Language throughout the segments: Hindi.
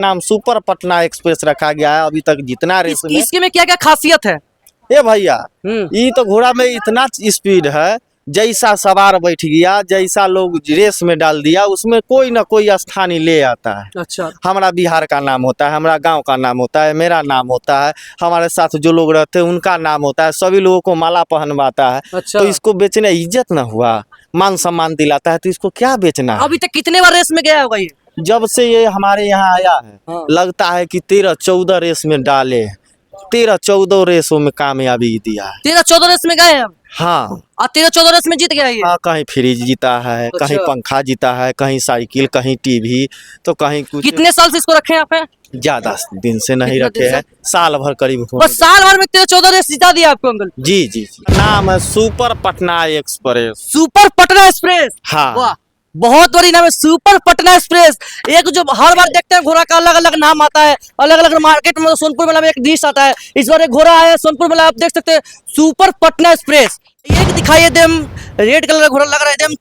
नाम सुपर पटना एक्सप्रेस रखा गया है। अभी तक जितना रेस में इसके में क्या क्या खासियत है? ये भैया ये तो घोड़ा में इतना स्पीड है, जैसा सवार बैठ गया, जैसा लोग रेस में डाल दिया, उसमें कोई ना कोई स्थानीय ले आता है। अच्छा, हमारा बिहार का नाम होता है, हमारा गांव का नाम होता है, मेरा नाम होता है, हमारे साथ जो लोग रहते हैं उनका नाम होता है, सभी लोगों को माला पहनवाता है। अच्छा। तो इसको बेचने इज्जत ना हुआ, मान सम्मान दिलाता है, तो इसको क्या बेचना है? अभी तक कितने बार रेस में गया होगा ये? जब से ये हमारे यहाँ आया है हाँ। लगता है कि 13-14 रेस में डाले, 13-14 रेसों में कामयाबी दिया है। 13-14 रेस में गए हैं अब? हाँ, और 13-14 रेस में जीत गया ये? हाँ, कहीं फ्रिज जीता है, अच्छा। कहीं पंखा जीता है, कहीं साइकिल, कहीं टीवी, तो कहीं कुछ। कितने साल से इसको रखे हैं आप? ज्यादा दिन से नहीं कितना रखे दिन से? हैं, साल भर करीब हो बस साल भर में 13-14 रेस जिता दिया आपको अंकल? जी जी जी। नाम है super Patna express. Super Patna express. हाँ। वाह, बहुत बड़ी नाम है सुपर पटना एक्सप्रेस। एक जो हर बार देखते हैं घोड़ा का अलग अलग नाम आता है, अलग अलग मार्केट में। सोनपुर मेला में एक डिश आता है, इस बार एक घोड़ा आया सोनपुर मेला, आप देख सकते हैं सुपर पटना एक्सप्रेस। एक दिखाई एकदम रेड कलर का घोड़ा लग रहा है, एकदम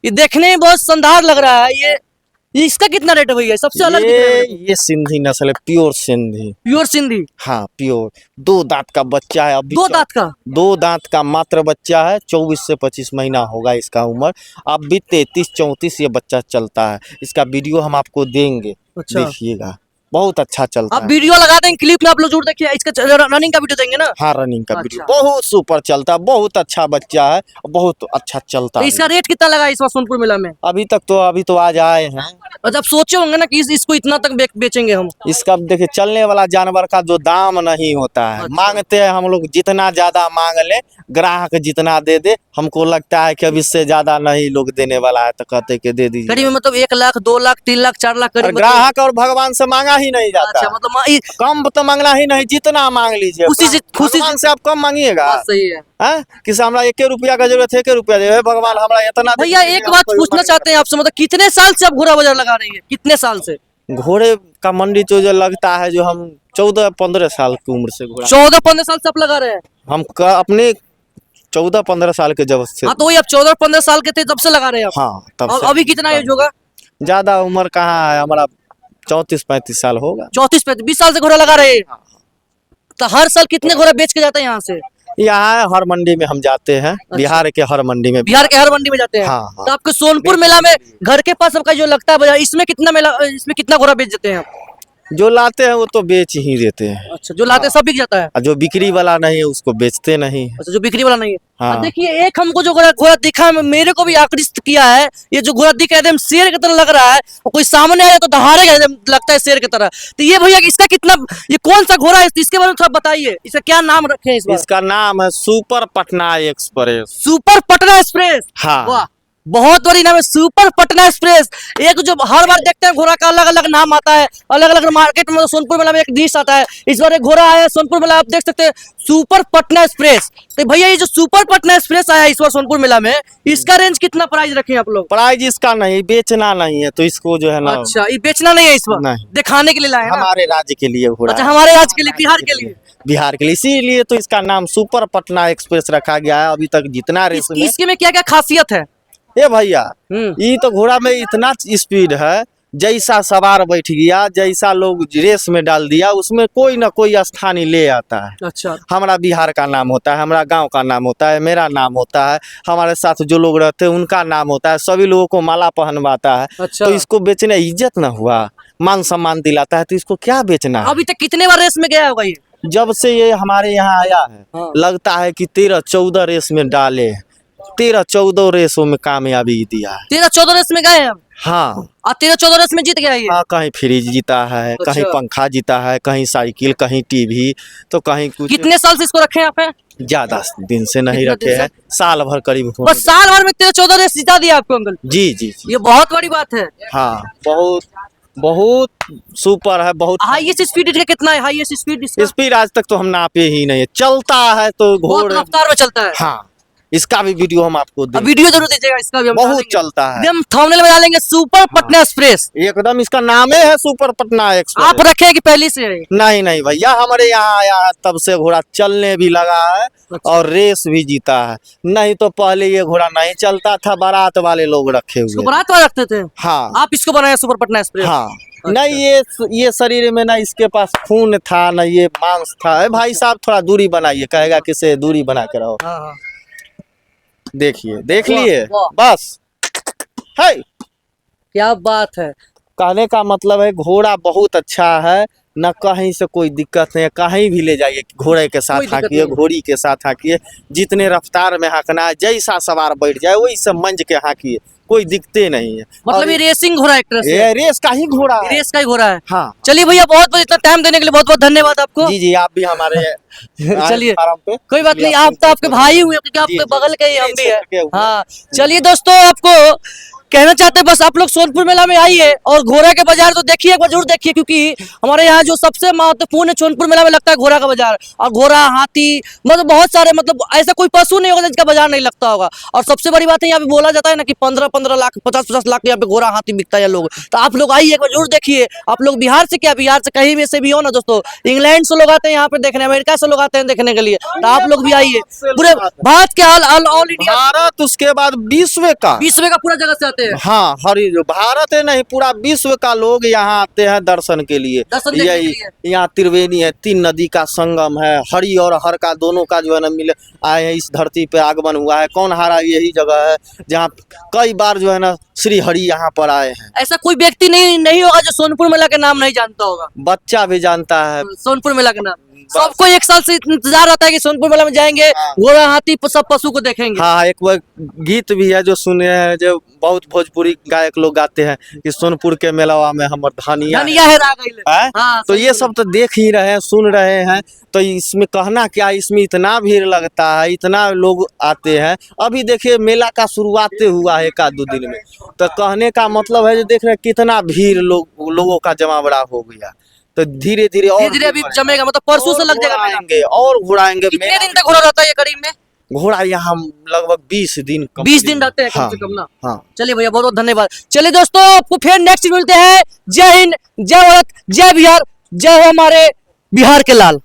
ये देखने में बहुत शानदार लग रहा है। ये इसका कितना रेट है भैया? सबसे अलग दिख रहा है। ये सिंधी नस्ल है, प्योर सिंधी। प्योर सिंधी। हाँ, प्योर 2 दांत का बच्चा है। अभी 2 दांत का? 2 दांत का मात्र बच्चा है। 24 से 25 महीना होगा इसका उम्र। अब भी 33-34 ये बच्चा चलता है। इसका वीडियो हम आपको देंगे, अच्छा। देखिएगा, बहुत अच्छा चलता आप है। वीडियो लगा देंगे, क्लिप में आप लोग जरूर देखिए। इसका रनिंग का वीडियो देंगे ना? हाँ, रनिंग का वीडियो अच्छा। बहुत सुपर चलता है, बहुत अच्छा बच्चा है, बहुत अच्छा चलता तो है। इसका रेट कितना लगा इस बार सोनपुर मेला में? अभी तो आज आए हैं। अच्छा, आप सोचे होंगे ना कि इसको इतना तक बेचेंगे हम? इसका देखिए, चलने वाला जानवर का जो दाम नहीं होता है। अच्छा। मांगते हैं हम लोग, जितना ज्यादा मांग ले, ग्राहक जितना दे दे। हमको लगता है कि अब इससे ज्यादा नहीं लोग देने वाला है, तो कहते कि दे दीजिए। करीब मतलब 1 लाख, 2 लाख, 3 लाख, 4 लाख और करीब? ग्राहक और भगवान से मांगा ही नहीं जाता। अच्छा, मतलब कम तो मांगना ही नहीं, जितना मांग लीजिए। खुशी भगवान से आप कम मांगिएगा। सही है किसी हमरा 1 रुपया का जरूरत है, 1 रुपया दे, भगवान हमरा इतना दे। भैया। एक बात पूछना चाहते हैं आपसे, मतलब कितने साल से आप घोड़ा बाजार लगा रही है? कितने साल से? घोड़े का मंडी तो जो लगता है, जो हम 14-15 साल की उम्र से घोड़ा 14-15 साल से आप लगा रहे हैं? हम अपने 14-15 साल के जब से। हाँ, तो वही आप 14-15 साल के थे तब से लगा रहे हैं आप? हाँ, तब और से। अभी कितना एज होगा? ज्यादा उम्र कहाँ है हमारा, 34-35 साल होगा। 34-20 साल से घोड़ा लगा रहे हैं? तो हर साल कितने घोड़ा बेच के जाते हैं यहाँ से? यहाँ हर मंडी में हम जाते हैं। बिहार के हर मंडी में। बिहार के हर मंडी में जाते हैं? हाँ, हाँ। तो आपके सोनपुर मेला में घर के पास आपका जो लगता है बाजार, इसमें कितना घोड़ा बेच देते हैं आप? जो लाते हैं वो तो बेच ही देते हैं। अच्छा, जो लाते हैं सब बिक जाता है? और जो बिक्री वाला नहीं है उसको बेचते नहीं। अच्छा, जो बिक्री वाला नहीं है। हाँ। देखिए, एक हमको जो घोड़ा दिखा, मेरे को भी आकृष्ट किया है। ये जो घोड़ा दिखा एकदम शेर की तरह लग रहा है, और कोई सामने आया तो दहाड़ेगा, एकदम लगता है शेर की तरह। तो ये भैया इसका कितना, ये कौन सा घोड़ा है, इसके बारे में थोड़ा बताइए। इसका क्या नाम रखे हैं इस बार? इसका नाम है super Patna express. Super Patna express. हाँ। वाह, बहुत बड़ी नाम है सुपर पटना एक्सप्रेस। एक जो हर बार देखते हैं घोड़ा का अलग अलग नाम आता है, अलग अलग मार्केट में। सोनपुर मेला में एक डिश आता है, इस बार एक घोड़ा आया सोनपुर मेला, आप देख सकते हैं सुपर पटना एक्सप्रेस। तो भैया ये जो सुपर पटना एक्सप्रेस आया इस बार सोनपुर मेला में, इसका रेंज कितना प्राइस रखे हैं आप लोग? प्राइस इसका नहीं, बेचना नहीं है, तो इसको जो है ना। अच्छा, ये बेचना नहीं है इस बार? नहीं। दिखाने के लिए लाए हैं ना? हमारे राज्य के लिए घोड़ा अच्छा, है। हमारे राज्य के लिए, बिहार के लिए? बिहार के लिए, इसीलिए तो इसका नाम सुपर पटना एक्सप्रेस रखा गया है। अभी तक जितना रेस में इसके में क्या क्या खासियत है? ये भैया ये तो घोड़ा में इतना स्पीड है, जैसा सवार बैठ गया, जैसा लोग रेस में डाल दिया, उसमें कोई ना कोई स्थानीय ले आता है। अच्छा। हमारा बिहार का नाम होता है, हमारा गांव का नाम होता है, मेरा नाम होता है, हमारे साथ जो लोग रहते हैं उनका नाम होता है, सभी लोगों को माला पहनवाता है। अच्छा। तो इसको बेचने इज्जत ना हुआ, मान सम्मान दिलाता है, तो इसको क्या बेचना है? अभी तक कितने बार रेस में गया होगा ये? जब से ये हमारे यहाँ आया है हाँ। लगता है कि 13-14 रेस में डाले, 13-14 रेसों में कामयाबी दिया है। 13-14 रेस में गए हैं आप? हाँ। और 13-14 रेस में जीत गया ये? हाँ, कहीं फ्रिज जीता है, अच्छा। कहीं पंखा जीता है, कहीं साइकिल, कहीं टीवी, तो कहीं कुछ। कितने साल से इसको रखे हैं आप? ज्यादा दिन से नहीं कितना रखे दिन से? हैं, साल भर करीब हो। बस साल भर में 13-14 रेस जिता दिया आपको अंकल? जी जी जी। ये बहुत बड़ी बात है। हाँ, बहुत बहुत सुपर है, बहुत। हाईएस्ट स्पीड इसका कितना है? हाईएस्ट स्पीड इसका स्पीड आज तक तो हम नापे ही नहीं है, चलता है तो बहुत घोड़े। रफ्तार में चलता है। हाँ, इसका भी वीडियो हम आपको देंगे। वीडियो जरूर दीजिएगा, इसका भी हम बहुत डालेंगे। चलता है, हम थंबनेल में डालेंगे सुपर पटना एक्सप्रेस। एकदम इसका नाम है सुपर पटना एक्सप्रेस। आप रखे कि पहले से है? नहीं नहीं भैया, हमारे यहाँ आया है तब से घोड़ा चलने भी लगा है और रेस भी जीता है। नहीं तो पहले ये घोड़ा नहीं चलता था, बारात वाले लोग रखे इसको हुए। बारात वाले रखते थे? हाँ आप इसको बनाए सुपर पटना एक्सप्रेस? हाँ। नहीं ये शरीर में ना इसके पास खून था ना ये मांस था। भाई साहब थोड़ा दूरी बनाइए, कहेगा किसे दूरी बना के रहो। हाँ, हाँ। देखिए, देख वाह, लिए वाह। बस है। क्या बात है। कहने का मतलब है घोड़ा बहुत अच्छा है, न कहीं से कोई दिक्कत नहीं, कहीं भी ले जाइए घोड़े के कोई साथ दिक्कत हाकिए, नहीं। घोड़ी के साथ हाकिए, जितने रफ्तार में हाकना है, जैसा सवार बैठ जाए वही सब मंज के हाकिए, कोई दिक्कते नहीं है। मतलब और ये रेसिंग घोड़ा एक तरह से? ये रेस का ही घोड़ा ये है। रेस का ही घोड़ा है। हाँ चलिए भैया, बहुत बहुत इतना टाइम देने के लिए बहुत बहुत धन्यवाद आपको। जी जी, आप भी हमारे चलिए, फार्म पे कोई बात नहीं, आप तो आपके भाई हुए क्योंकि जी, आपके जी, बगल के ही हम जी, भी है। क्षेत्र के हुए। हाँ चलिए दोस्तों, आपको कहना चाहते हैं बस आप लोग सोनपुर मेला में आइए और घोड़ा के बाजार तो देखिए, एक बार जरूर देखिए, क्योंकि हमारे यहाँ जो सबसे महत्वपूर्ण सोनपुर मेला में लगता है घोड़ा का बाजार। और घोड़ा, हाथी, मतलब बहुत सारे, मतलब ऐसा कोई पशु नहीं होगा जिसका बाजार नहीं लगता होगा। और सबसे बड़ी बात है, यहाँ पे बोला जाता है ना कि 15-15 लाख 50-50 लाख यहाँ पे घोड़ा हाथी बिकता है लोग। तो आप लोग आइए, एक बार जरूर देखिए। आप लोग बिहार से क्या, बिहार से कहीं भी से भी हो ना दोस्तों, इंग्लैंड से लोग आते हैं यहाँ पे देखने, अमेरिका से लोग आते हैं देखने के लिए। तो आप लोग भी आइए, पूरे भारत के ऑल इंडिया, भारत, उसके बाद विश्व का, विश्व का पूरा जगह से आते हैं। हाँ हर भारत है नहीं, पूरा विश्व का लोग यहाँ आते हैं दर्शन के लिए। दर्शन देखने के यही लिए। यहाँ त्रिवेणी है, 3 नदी का संगम है, हरि और हर का दोनों का जो है ना मिले आए हैं, इस धरती पे आगमन हुआ है। कौन हारा यही जगह है जहाँ कई बार जो है ना श्री हरि यहाँ पर आए हैं। ऐसा कोई व्यक्ति नहीं होगा जो सोनपुर मेला के नाम नहीं जानता होगा। बच्चा भी जानता है। सोनपुर मेला के नाम सबको एक साल से इंतजार रहता है कि सोनपुर मेला में जाएंगे, घोड़ा हाथी सब पशु को देखेंगे। हाँ, एक वो गीत भी है जो सुने हैं, जो बहुत भोजपुरी गायक लोग गाते हैं कि सोनपुर के मेलावा में हमर धनिया धनिया है रा गइल। है। हाँ, तो ये सब तो देख ही रहे हैं, सुन रहे हैं। तो इसमें कहना क्या, इसमें इतना भीड़ लगता है, इतना लोग आते हैं। अभी देखिए मेला का शुरुआत हुआ है 1-2 दिन में, तो कहने का मतलब है जो देख रहे हैं कितना भीड़ लोगों का जमावड़ा हो गया। तो धीरे धीरे अभी जमेगा, मतलब परसों से लग जाएगा मेला। घुराएंगे और घुराएंगे। कितने दिन तक घोड़ा रहता है ये करीब में? घोड़ा यहाँ लगभग 20 दिन 20 दिन रहते हैं कम हाँ, से कम ना। हाँ। चलिए भैया, बहुत बहुत धन्यवाद। चलिए दोस्तों, आपको फिर नेक्स्ट मिलते हैं। जय हिंद, जय भारत, जय बिहार, जय हो हमारे बिहार के लाल।